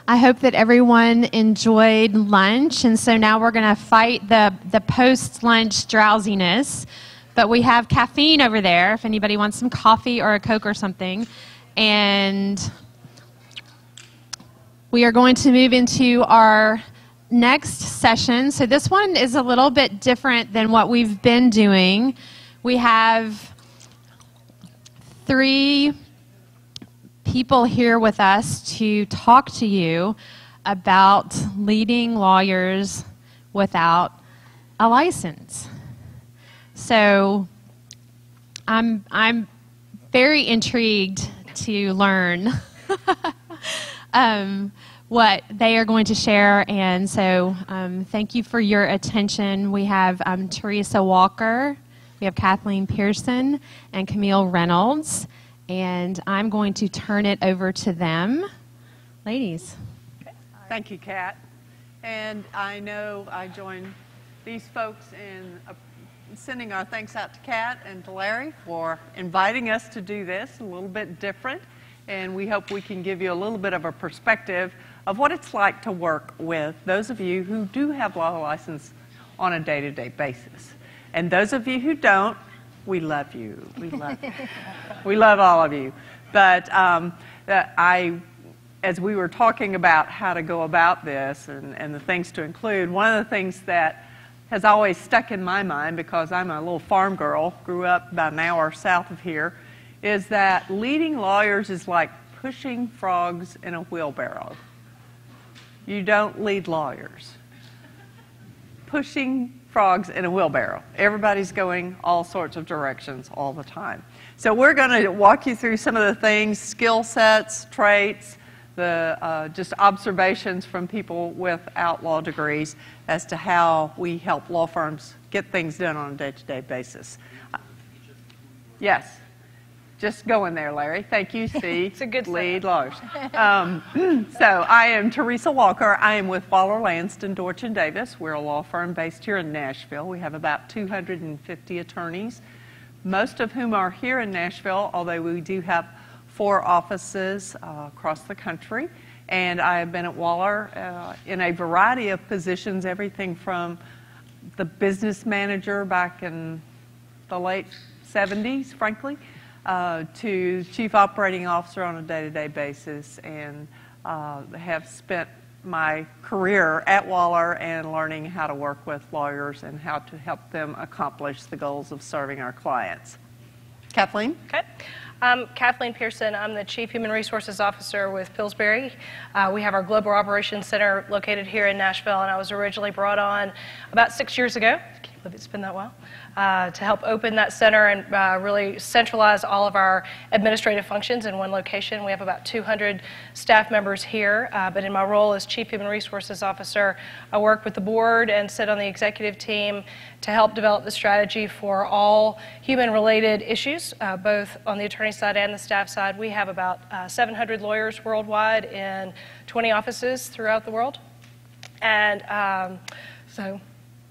I hope that everyone enjoyed lunch, and so now we're going to fight the post-lunch drowsiness. But we have caffeine over there if anybody wants some coffee or a Coke or something. And we are going to move into our next session. So this one is a little bit different than what we've been doing. We have 3 people here with us to talk to you about leading lawyers without a license. So I'm very intrigued to learn what they are going to share, and so thank you for your attention. We have Teresa Walker, we have Kathleen Pearson, and Camille Reynolds, and I'm going to turn it over to them. Ladies. Thank you, Kat. And I know I join these folks in sending our thanks out to Kat and to Larry for inviting us to do this, a little bit different. And we hope we can give you a little bit of a perspective of what it's like to work with those of you who do have law license on a day-to-day basis. And those of you who don't, we love you. We love you. We love all of you. But as we were talking about how to go about this and the things to include, one of the things that has always stuck in my mind, because I'm a little farm girl, grew up about an hour south of here, is that leading lawyers is like pushing frogs in a wheelbarrow. You don't lead lawyers. Pushing frogs in a wheelbarrow. Everybody's going all sorts of directions all the time. So we're going to walk you through some of the things, skill sets, traits, just observations from people without law degrees as to how we help law firms get things done on a day-to-day basis. Yes. Just go in there, Larry. Thank you, C. It's a good lead lawyers. So I am Teresa Walker. I am with Waller, Lanston, Dorchin Davis. We're a law firm based here in Nashville. We have about 250 attorneys, most of whom are here in Nashville, although we do have 4 offices across the country. And I have been at Waller in a variety of positions, everything from the business manager back in the late 70s, frankly, to chief operating officer on a day-to-day basis, and have spent my career at Waller and learning how to work with lawyers and how to help them accomplish the goals of serving our clients. Kathleen? Okay. I'm Kathleen Pearson. I'm the Chief Human Resources Officer with Pillsbury. We have our Global Operations Center located here in Nashville, and I was originally brought on about 6 years ago. I can't believe it's been that while. To help open that center and really centralize all of our administrative functions in one location. We have about 200 staff members here, but in my role as Chief Human Resources Officer, I work with the board and sit on the executive team to help develop the strategy for all human-related issues, both on the attorney side and the staff side. We have about 700 lawyers worldwide in 20 offices throughout the world. And so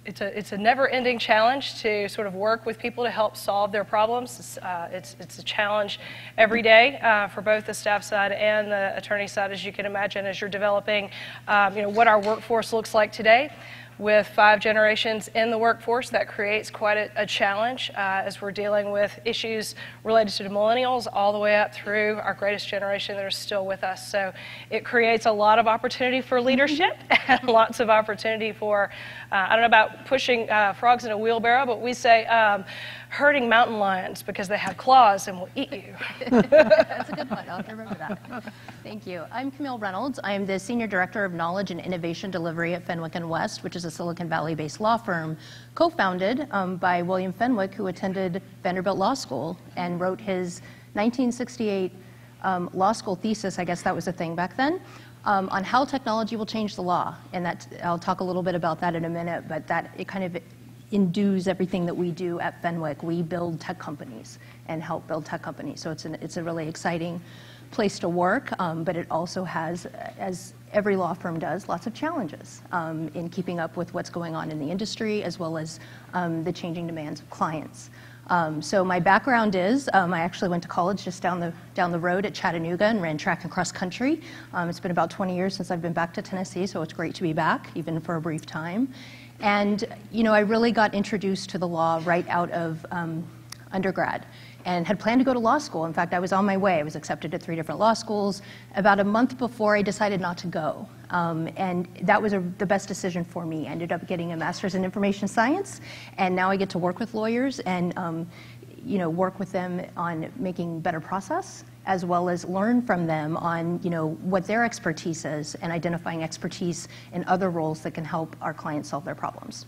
it's a never-ending challenge to sort of work with people to help solve their problems. It's a challenge every day for both the staff side and the attorney side, as you can imagine, as you're developing what our workforce looks like today. With 5 generations in the workforce, that creates quite a challenge as we're dealing with issues related to the millennials all the way up through our greatest generation that are still with us. So it creates a lot of opportunity for leadership and lots of opportunity for, I don't know about pushing frogs in a wheelbarrow, but we say herding mountain lions because they have claws and will eat you. That's a good one. I'll remember that. Thank you. I'm Camille Reynolds. I am the Senior Director of Knowledge and Innovation Delivery at Fenwick & West, which is a Silicon Valley-based law firm co-founded by William Fenwick, who attended Vanderbilt Law School and wrote his 1968 law school thesis, I guess that was a thing back then, on how technology will change the law. And I'll talk a little bit about that in a minute, but it kind of endues everything that we do at Fenwick. We build tech companies and help build tech companies. So it's a really exciting place to work, but it also has, as every law firm does, lots of challenges in keeping up with what's going on in the industry, as well as the changing demands of clients. So my background is, I actually went to college just down the road at Chattanooga and ran track and cross country. It's been about 20 years since I've been back to Tennessee, so it's great to be back, even for a brief time. And, you know, I really got introduced to the law right out of undergrad and had planned to go to law school. In fact, I was on my way. I was accepted at 3 different law schools. About a month before, I decided not to go. And that was the best decision for me. I ended up getting a master's in information science, and now I get to work with lawyers and you know, work with them on making better process, as well as learn from them on, you know, what their expertise is and identifying expertise in other roles that can help our clients solve their problems.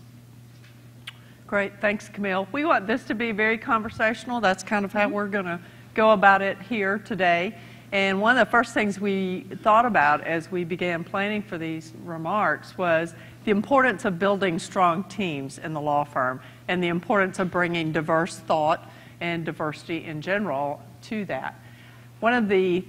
Great, thanks, Camille. We want this to be very conversational. That's kind of how we're going to go about it here today. And one of the first things we thought about as we began planning for these remarks was the importance of building strong teams in the law firm and the importance of bringing diverse thought and diversity in general to that. One of the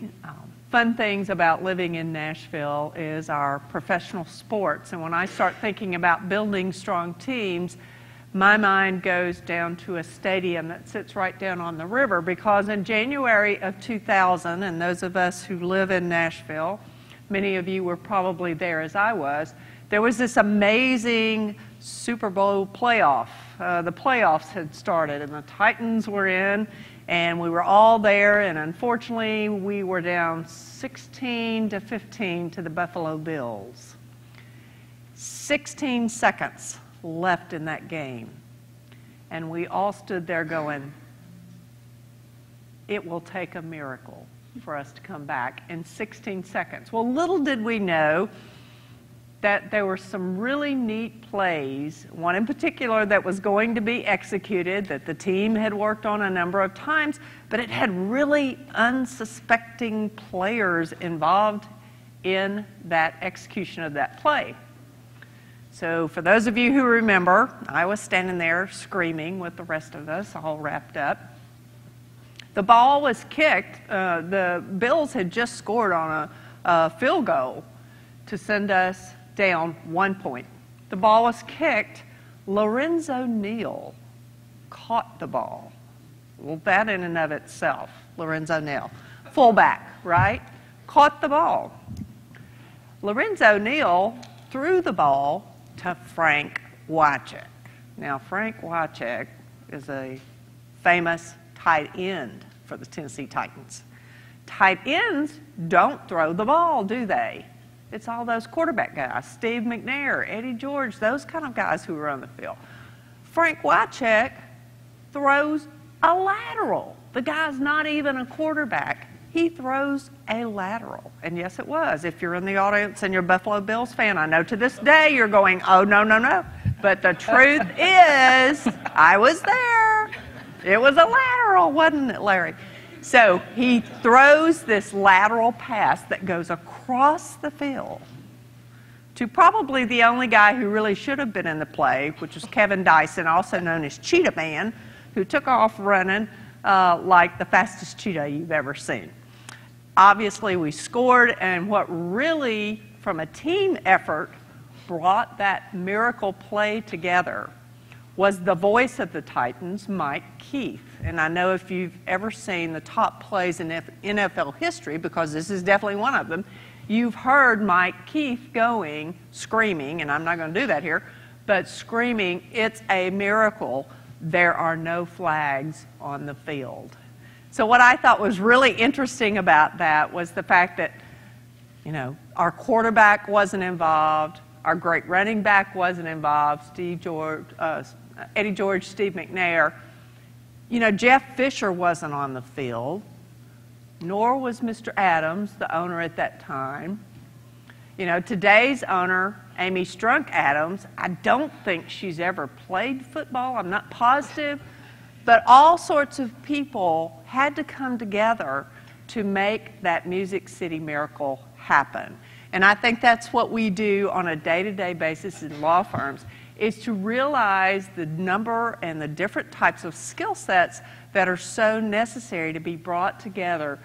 fun things about living in Nashville is our professional sports. And when I start thinking about building strong teams, my mind goes down to a stadium that sits right down on the river, because in January of 2000, and those of us who live in Nashville, many of you were probably there as I was, there was this amazing Super Bowl playoff. The playoffs had started and the Titans were in, and we were all there, and unfortunately we were down 16-15 to the Buffalo Bills. 16 seconds left in that game, and we all stood there going, it will take a miracle for us to come back in 16 seconds. Well, little did we know that there were some really neat plays, one in particular that was going to be executed, that the team had worked on a number of times, but it had really unsuspecting players involved in that execution of that play. So for those of you who remember, I was standing there screaming with the rest of us, all wrapped up. The ball was kicked. The Bills had just scored on a field goal to send us down 1 point. The ball was kicked. Lorenzo Neal caught the ball. Well, that in and of itself, Lorenzo Neal, fullback, right? Caught the ball. Lorenzo Neal threw the ball to Frank Wycheck. Now, Frank Wycheck is a famous tight end for the Tennessee Titans. Tight ends don't throw the ball, do they? It's all those quarterback guys, Steve McNair, Eddie George, those kind of guys who are on the field. Frank Wycheck throws a lateral. The guy's not even a quarterback. He throws a lateral. And yes, it was. If you're in the audience and you're a Buffalo Bills fan, I know to this day you're going, oh, no, no, no. But the truth is, I was there. It was a lateral, wasn't it, Larry? So he throws this lateral pass that goes across the field to probably the only guy who really should have been in the play, which was Kevin Dyson, also known as Cheetah Man, who took off running like the fastest cheetah you've ever seen. Obviously, we scored, and what really, from a team effort, brought that miracle play together was the voice of the Titans, Mike Keith. And I know if you've ever seen the top plays in NFL history, because this is definitely one of them, you've heard Mike Keith going, screaming, and I'm not going to do that here, but screaming, it's a miracle. There are no flags on the field. So what I thought was really interesting about that was the fact that, you know, our quarterback wasn't involved, our great running back wasn't involved, Eddie George, Steve McNair. You know, Jeff Fisher wasn't on the field, nor was Mr. Adams, the owner at that time. You know, today's owner, Amy Strunk Adams, I don't think she's ever played football. I'm not positive. But all sorts of people had to come together to make that Music City miracle happen. And I think that's what we do on a day-to-day basis in law firms, is to realize the number and the different types of skill sets that are so necessary to be brought together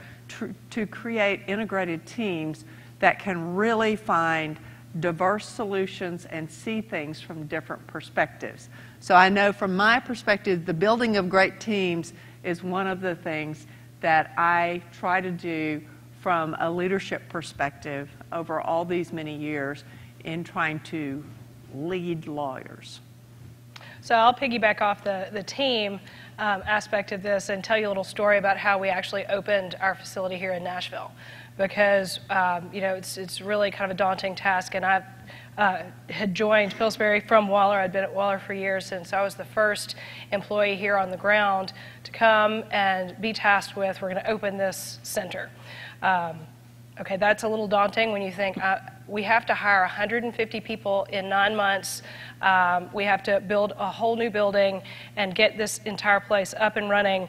to create integrated teams that can really find diverse solutions and see things from different perspectives. So I know from my perspective, the building of great teams is one of the things that I try to do from a leadership perspective over all these many years in trying to lead lawyers. So I'll piggyback off the team aspect of this and tell you a little story about how we actually opened our facility here in Nashville. Because it's really kind of a daunting task, and I had joined Pillsbury from Waller. I'd been at Waller for years, and so I was the first employee here on the ground to come and be tasked with, we're going to open this center. Okay, that's a little daunting when you think we have to hire 150 people in 9 months. We have to build a whole new building and get this entire place up and running.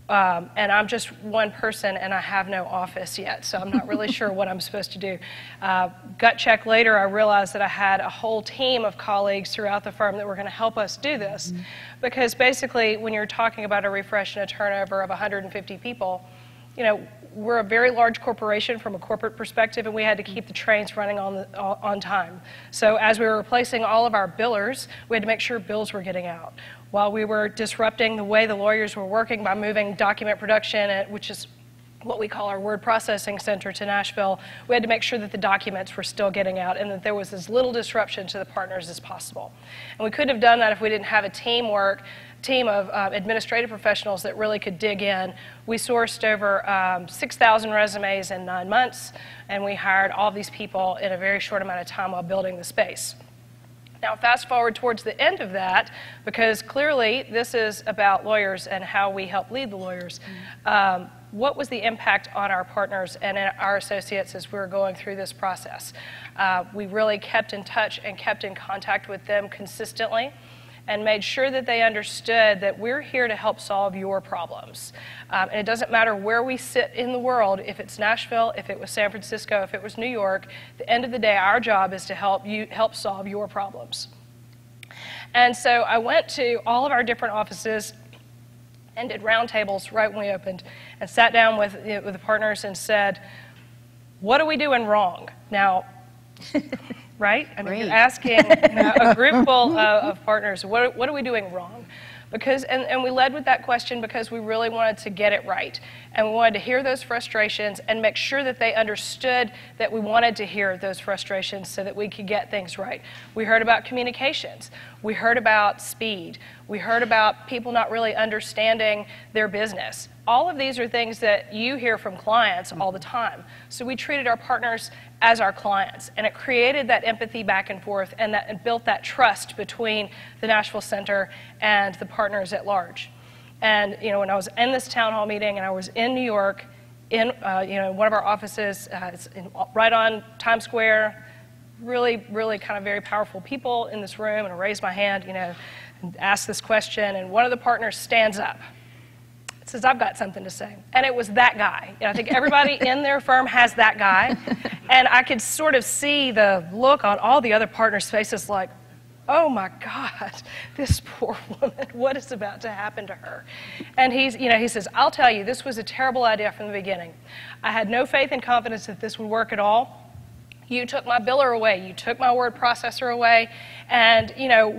And I'm just one person, and I have no office yet, so I'm not really sure what I'm supposed to do. Gut check later, I realized that I had a whole team of colleagues throughout the firm that were going to help us do this. Because basically, when you're talking about a refresh and a turnover of 150 people, we're a very large corporation from a corporate perspective, and we had to keep the trains running on time. So as we were replacing all of our billers, we had to make sure bills were getting out. While we were disrupting the way the lawyers were working by moving document production, which is what we call our word processing center, to Nashville, we had to make sure that the documents were still getting out and that there was as little disruption to the partners as possible. And we couldn't have done that if we didn't have a team of administrative professionals that really could dig in. We sourced over 6,000 resumes in 9 months, and we hired all these people in a very short amount of time while building the space. Now, fast forward towards the end of that, because clearly this is about lawyers and how we help lead the lawyers. What was the impact on our partners and our associates as we were going through this process? We really kept in touch and kept in contact with them consistently and made sure that they understood that we're here to help solve your problems. And it doesn't matter where we sit in the world, if it's Nashville, if it was San Francisco, if it was New York, at the end of the day, our job is to help solve your problems. And so I went to all of our different offices and did roundtables right when we opened and sat down with the partners and said, what are we doing wrong? Now, right? I mean, you're asking a group full of partners, what are we doing wrong? Because, and we led with that question because we really wanted to get it right. And we wanted to hear those frustrations and make sure that they understood that we wanted to hear those frustrations so that we could get things right. We heard about communications. We heard about speed. We heard about people not really understanding their business. All of these are things that you hear from clients all the time. So we treated our partners as our clients, and it created that empathy back and forth and built that trust between the Nashville Center and the partners at large. And when I was in this town hall meeting and I was in New York, in one of our offices, right on Times Square, really, really kind of very powerful people in this room, and I raised my hand, and asked this question, and one of the partners stands up. Says, I've got something to say. And it was that guy. I think everybody in their firm has that guy. And I could sort of see the look on all the other partners' faces like, oh my God, this poor woman, what is about to happen to her? And he says, I'll tell you, this was a terrible idea from the beginning. I had no faith and confidence that this would work at all. You took my biller away. You took my word processor away. And,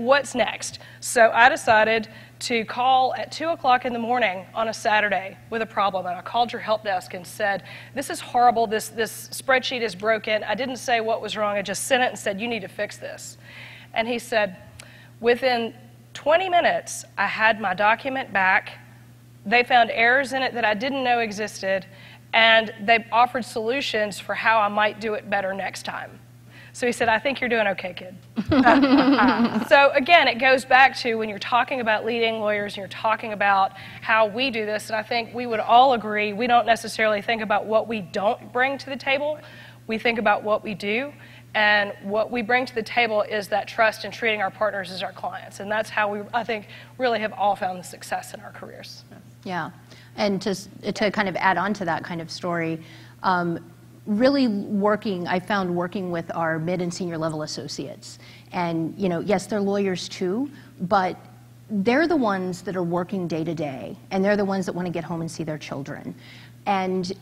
what's next? So I decided to call at 2 o'clock in the morning on a Saturday with a problem. And I called your help desk and said, this is horrible. This spreadsheet is broken. I didn't say what was wrong. I just sent it and said, you need to fix this. And he said, within 20 minutes, I had my document back. They found errors in it that I didn't know existed. And they offered solutions for how I might do it better next time. So he said, I think you're doing okay, kid. So again, it goes back to when you're talking about leading lawyers and you're talking about how we do this, and I think we would all agree, we don't necessarily think about what we don't bring to the table. We think about what we do, and what we bring to the table is that trust in treating our partners as our clients. And that's how we, I think, really have all found the success in our careers. Yeah. And to kind of add on to that kind of story, really I found working with our mid and senior level associates. And, yes, they're lawyers too, but they're the ones that are working day to day, and they're the ones that want to get home and see their children. And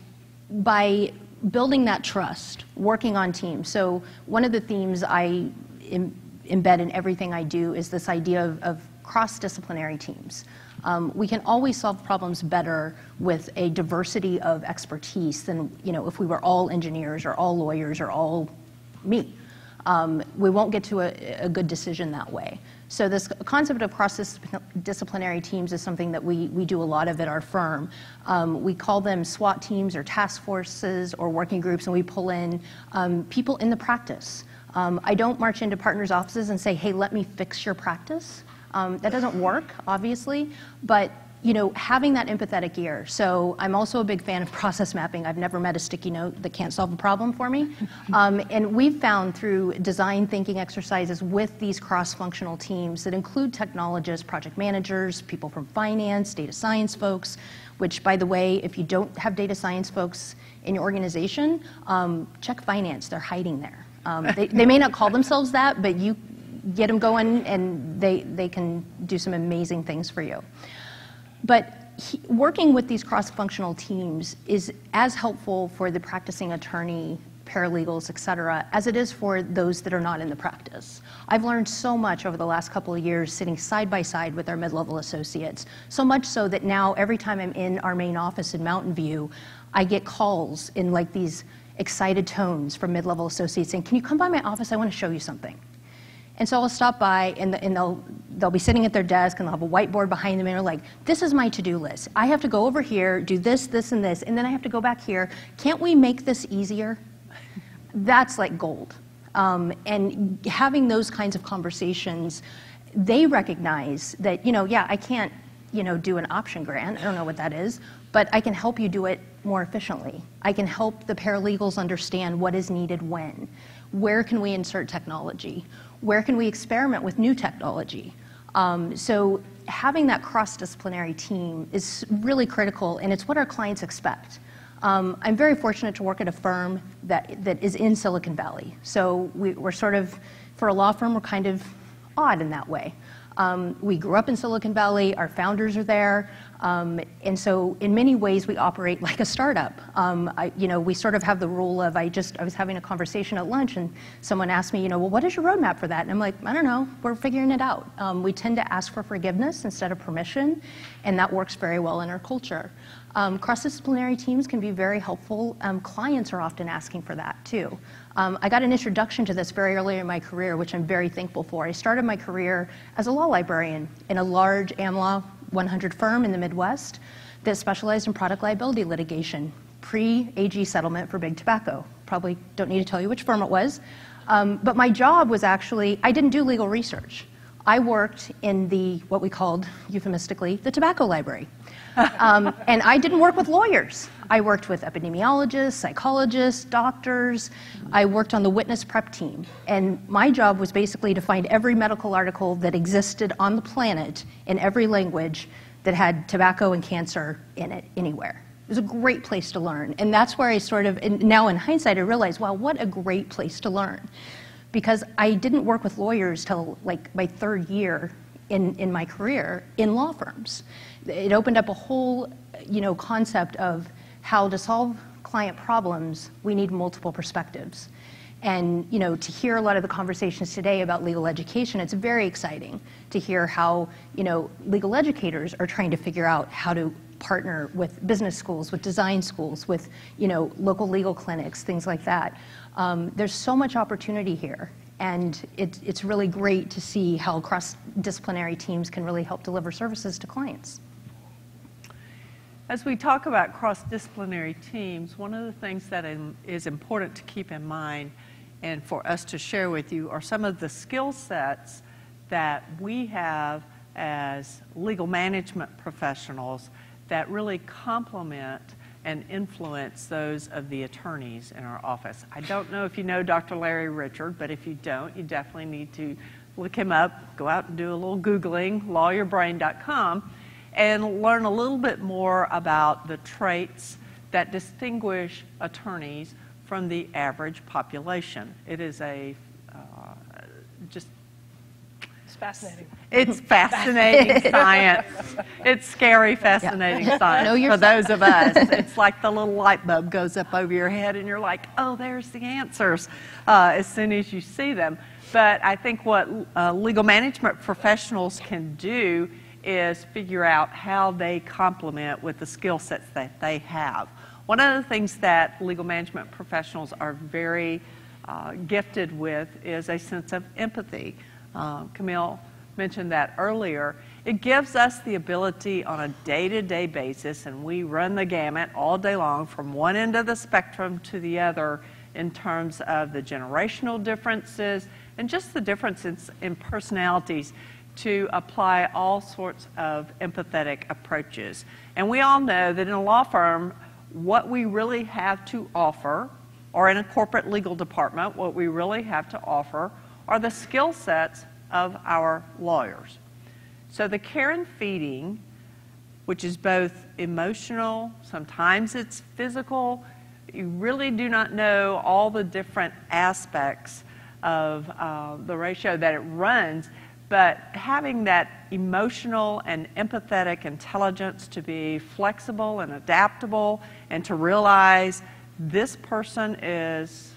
by building that trust, working on teams. So one of the themes I embed in everything I do is this idea of cross-disciplinary teams. We can always solve problems better with a diversity of expertise than, if we were all engineers or all lawyers or all me. We won't get to a good decision that way. So this concept of cross-disciplinary teams is something that we do a lot of at our firm. We call them SWAT teams or task forces or working groups, and we pull in people in the practice. I don't march into partners' offices and say, hey, let me fix your practice. That doesn't work, obviously, but having that empathetic ear. So I'm also a big fan of process mapping. I've never met a sticky note that can't solve a problem for me. And we've found through design thinking exercises with these cross-functional teams that include technologists, project managers, people from finance, data science folks, which, by the way, if you don't have data science folks in your organization, check finance. They're hiding there. They may not call themselves that, but you get them going and they can do some amazing things for you. But working with these cross-functional teams is as helpful for the practicing attorney, paralegals, et cetera, as it is for those that are not in the practice. I've learned so much over the last couple of years sitting side by side with our mid-level associates, so much so that now every time I'm in our main office in Mountain View, I get calls in like these excited tones from mid-level associates saying, can you come by my office? I want to show you something. And so I'll stop by, and they'll be sitting at their desk, and they'll have a whiteboard behind them, and they're like, this is my to-do list. I have to go over here, do this, this, and this, and then I have to go back here. Can't we make this easier? That's like gold. And having those kinds of conversations, they recognize that, yeah, I can't, do an option grant. I don't know what that is, but I can help you do it more efficiently. I can help the paralegals understand what is needed when. Where can we insert technology? Where can we experiment with new technology? So having that cross-disciplinary team is really critical, and it's what our clients expect. I'm very fortunate to work at a firm that is in Silicon Valley. So we're sort of, for a law firm, we're kind of odd in that way. We grew up in Silicon Valley, our founders are there, and so in many ways we operate like a startup. We sort of have the rule of, I was having a conversation at lunch and someone asked me, well, what is your roadmap for that? And I'm like, I don't know, we're figuring it out. We tend to ask for forgiveness instead of permission, and that works very well in our culture. Cross-disciplinary teams can be very helpful. Clients are often asking for that too. I got an introduction to this very early in my career, which I'm very thankful for. I started my career as a law librarian in a large AmLaw 100 firm in the Midwest that specialized in product liability litigation, pre-AG settlement for big tobacco. Probably don't need to tell you which firm it was. But my job was actually, I didn't do legal research. I worked in what we called, euphemistically, the tobacco library. And I didn't work with lawyers. I worked with epidemiologists, psychologists, doctors. I worked on the witness prep team. And my job was basically to find every medical article that existed on the planet in every language that had tobacco and cancer in it anywhere. It was a great place to learn. And that's where I and now in hindsight, I realized, wow, what a great place to learn. Because I didn't work with lawyers till like my third year in my career in law firms. It opened up a whole, concept of how to solve client problems. We need multiple perspectives. And, to hear a lot of the conversations today about legal education, it's very exciting to hear how, legal educators are trying to figure out how to partner with business schools, with design schools, with, local legal clinics, things like that. There's so much opportunity here. And it's really great to see how cross-disciplinary teams can really help deliver services to clients. As we talk about cross-disciplinary teams, one of the things that is important to keep in mind and for us to share with you are some of the skill sets that we have as legal management professionals that really complement and influence those of the attorneys in our office. I don't know if you know Dr. Larry Richard, but if you don't, you definitely need to look him up, go out and do a little Googling, lawyerbrain.com, and learn a little bit more about the traits that distinguish attorneys from the average population. It is a fascinating. It's fascinating science. It's scary, fascinating science for those of us. It's like the little light bulb goes up over your head and you're like, oh, there's the answers as soon as you see them. But I think what legal management professionals can do is figure out how they complement with the skill sets that they have. One of the things that legal management professionals are very gifted with is a sense of empathy. Camille mentioned that earlier. It gives us the ability on a day-to-day basis, and we run the gamut all day long from one end of the spectrum to the other in terms of the generational differences and just the differences in personalities, to apply all sorts of empathetic approaches. And we all know that in a law firm, what we really have to offer, or in a corporate legal department, what we really have to offer are the skill sets of our lawyers. So the care and feeding, which is both emotional, sometimes it's physical, you really do not know all the different aspects of the ratio that it runs, but having that emotional and empathetic intelligence to be flexible and adaptable and to realize this person is,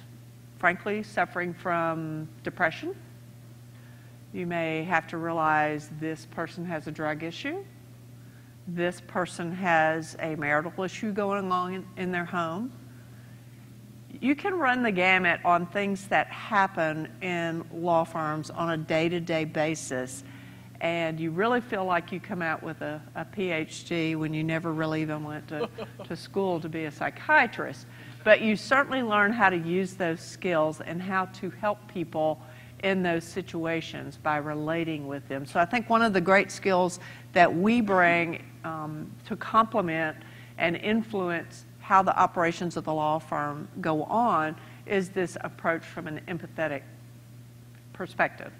frankly, suffering from depression. You may have to realize this person has a drug issue. This person has a marital issue going on in their home. You can run the gamut on things that happen in law firms on a day-to-day basis, and you really feel like you come out with a PhD when you never really even went to school to be a psychiatrist. But you certainly learn how to use those skills and how to help people in those situations by relating with them. So I think one of the great skills that we bring to complement and influence how the operations of the law firm go on is this approach from an empathetic perspective.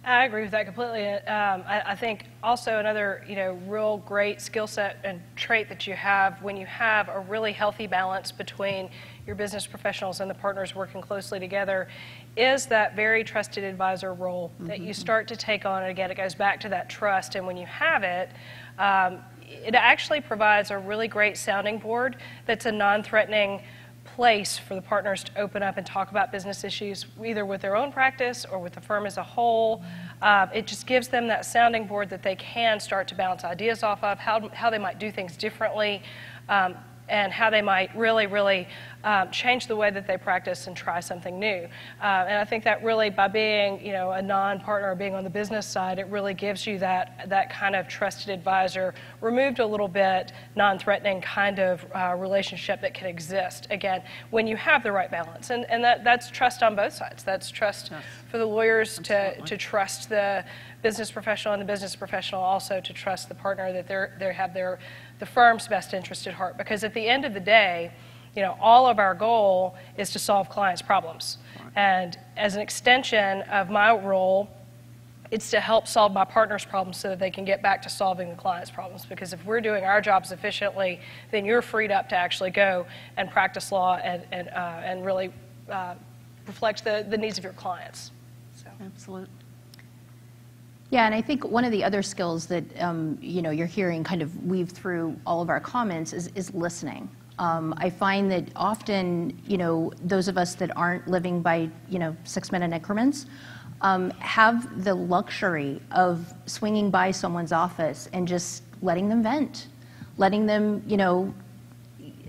I agree with that completely. I think also another, real great skill set and trait that you have when you have a really healthy balance between your business professionals and the partners working closely together is that very trusted advisor role that you start to take on. And again, it goes back to that trust. And when you have it, it actually provides a really great sounding board that's a non-threatening place for the partners to open up and talk about business issues, either with their own practice or with the firm as a whole. It just gives them that sounding board that they can start to bounce ideas off of, how they might do things differently, and how they might really change the way that they practice and try something new. And I think that really, by being a non-partner or being on the business side, it really gives you that kind of trusted advisor, removed a little bit, non-threatening kind of relationship that can exist, again, when you have the right balance. And that's trust on both sides. That's trust for the lawyers to trust the business professional, and the business professional also to trust the partner that they have the firm's best interest at heart. Because at the end of the day, all of our goal is to solve clients' problems. Right. And as an extension of my role, it's to help solve my partner's problems so that they can get back to solving the client's problems. Because if we're doing our jobs efficiently, then you're freed up to actually go and practice law and really reflect the needs of your clients. So. Absolutely. Yeah, and I think one of the other skills that you're hearing kind of weave through all of our comments is listening. I find that often, those of us that aren't living by, 6-minute increments have the luxury of swinging by someone's office and just letting them vent, letting them,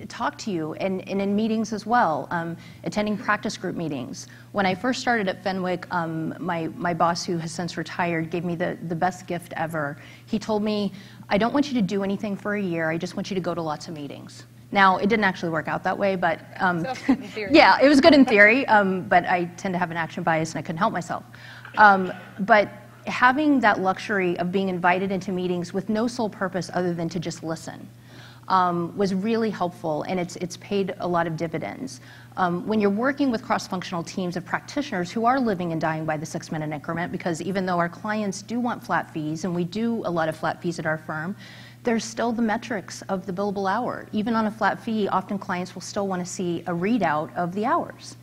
talk to you, and in meetings as well, attending practice group meetings. When I first started at Fenwick, my boss, who has since retired, gave me the best gift ever. He told me, I don't want you to do anything for a year, I just want you to go to lots of meetings. Now, it didn't actually work out that way, but yeah, it was good in theory, but I tend to have an action bias and I couldn't help myself. But having that luxury of being invited into meetings with no sole purpose other than to just listen was really helpful, and it's paid a lot of dividends. When you're working with cross-functional teams of practitioners who are living and dying by the 6-minute increment, because even though our clients do want flat fees, and we do a lot of flat fees at our firm, there's still the metrics of the billable hour. Even on a flat fee, often clients will still want to see a readout of the hours.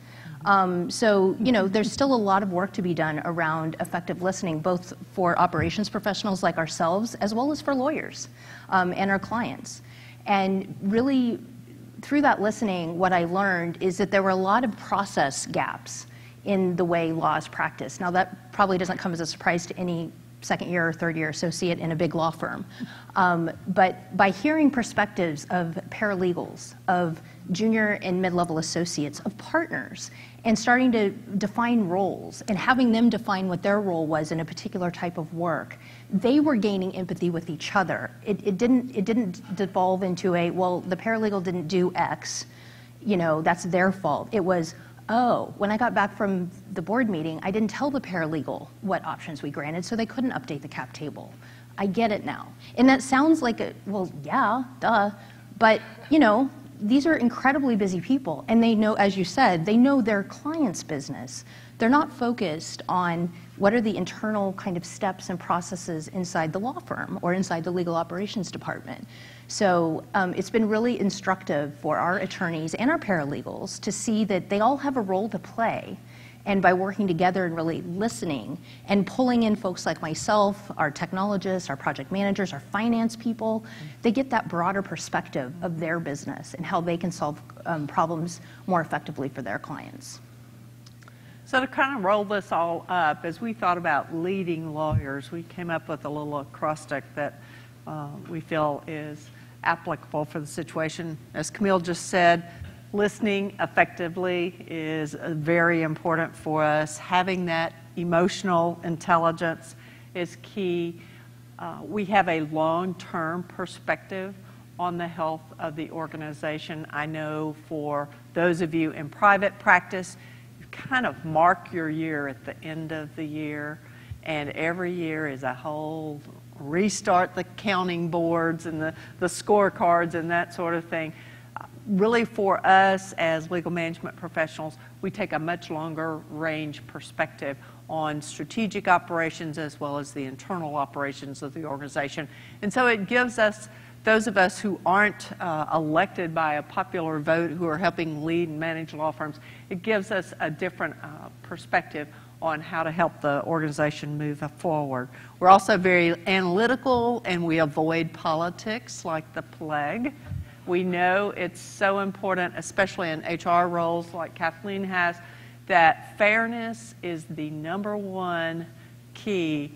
So, you know, there's still a lot of work to be done around effective listening, both for operations professionals like ourselves, as well as for lawyers and our clients. And really, through that listening, what I learned is that there were a lot of process gaps in the way law is practiced. Now, that probably doesn't come as a surprise to any second-year or third-year associate in a big law firm. But by hearing perspectives of paralegals, of junior and mid-level associates, of partners, and starting to define roles and having them define what their role was in a particular type of work, they were gaining empathy with each other. It didn't devolve into a, well, the paralegal didn't do X, you know, that's their fault. It was, oh, when I got back from the board meeting, I didn't tell the paralegal what options we granted, so they couldn't update the cap table. I get it now. And that sounds like, well, yeah, duh. But, you know, these are incredibly busy people, and they know, as you said, they know their client's business. They're not focused on what are the internal kind of steps and processes inside the law firm or inside the legal operations department. So it's been really instructive for our attorneys and our paralegals to see that they all have a role to play. And by working together and really listening and pulling in folks like myself, our technologists, our project managers, our finance people, they get that broader perspective of their business and how they can solve problems more effectively for their clients. So to kind of roll this all up, as we thought about leading lawyers, we came up with a little acrostic that we feel is applicable for the situation. As Camille just said, listening effectively is very important for us. Having that emotional intelligence is key. We have a long-term perspective on the health of the organization. I know for those of you in private practice, you kind of mark your year at the end of the year, and every year is a whole restart the counting boards and the scorecards and that sort of thing. Really for us as legal management professionals, we take a much longer range perspective on strategic operations as well as the internal operations of the organization. And so it gives us, those of us who aren't elected by a popular vote, who are helping lead and manage law firms, it gives us a different perspective on how to help the organization move forward. We're also very analytical, and we avoid politics like the plague. We know it's so important, especially in HR roles like Kathleen has, that fairness is the #1 key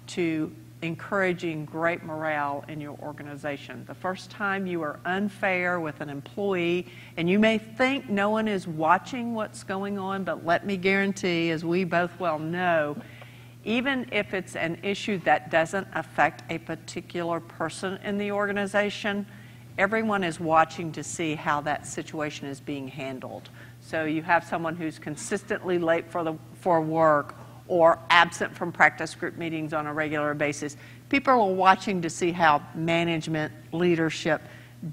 to encouraging great morale in your organization. The first time you are unfair with an employee, and you may think no one is watching what's going on, but let me guarantee, as we both well know, even if it's an issue that doesn't affect a particular person in the organization, everyone is watching to see how that situation is being handled. So you have someone who's consistently late for work or absent from practice group meetings on a regular basis. People are watching to see how management leadership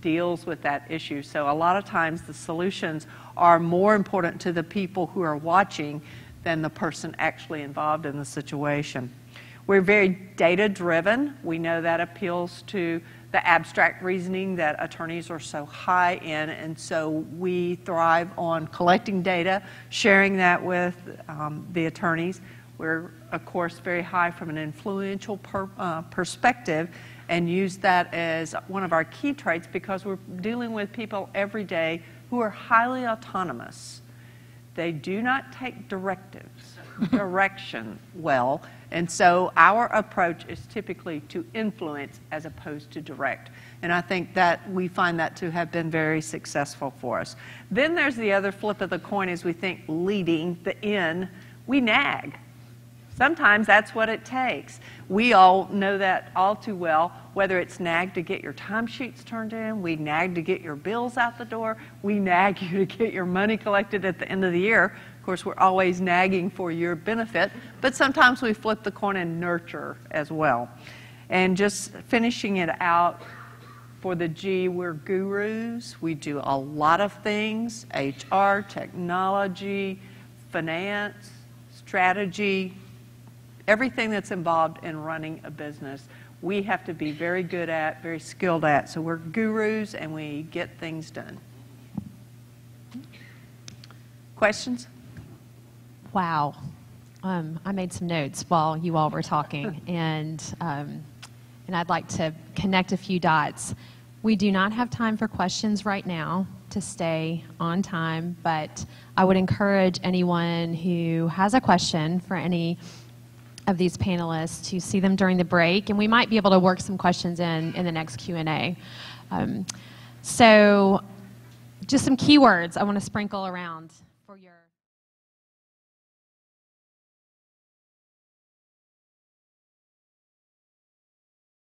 deals with that issue. So a lot of times the solutions are more important to the people who are watching than the person actually involved in the situation. We're very data-driven. We know that appeals to the abstract reasoning that attorneys are so high in, and so we thrive on collecting data, sharing that with the attorneys. We're, of course, very high from an influential perspective, and use that as one of our key traits because we're dealing with people every day who are highly autonomous. They do not take direction well, and so our approach is typically to influence as opposed to direct. And I think that we find that to have been very successful for us. Then there's the other flip of the coin as we think leading, the N, we nag. Sometimes that's what it takes. We all know that all too well, whether it's nag to get your timesheets turned in, we nag to get your bills out the door, we nag you to get your money collected at the end of the year. Of course, we're always nagging for your benefit, but sometimes we flip the coin and nurture as well. And just finishing it out, for the G, we're gurus. We do a lot of things, HR, technology, finance, strategy, everything that's involved in running a business, we have to be very good at, very skilled at. So we're gurus and we get things done. Questions? Wow. I made some notes while you all were talking, and I'd like to connect a few dots. We do not have time for questions right now to stay on time, but I would encourage anyone who has a question for any of these panelists to see them during the break, and we might be able to work some questions in the next Q&A. So just some keywords I want to sprinkle around for your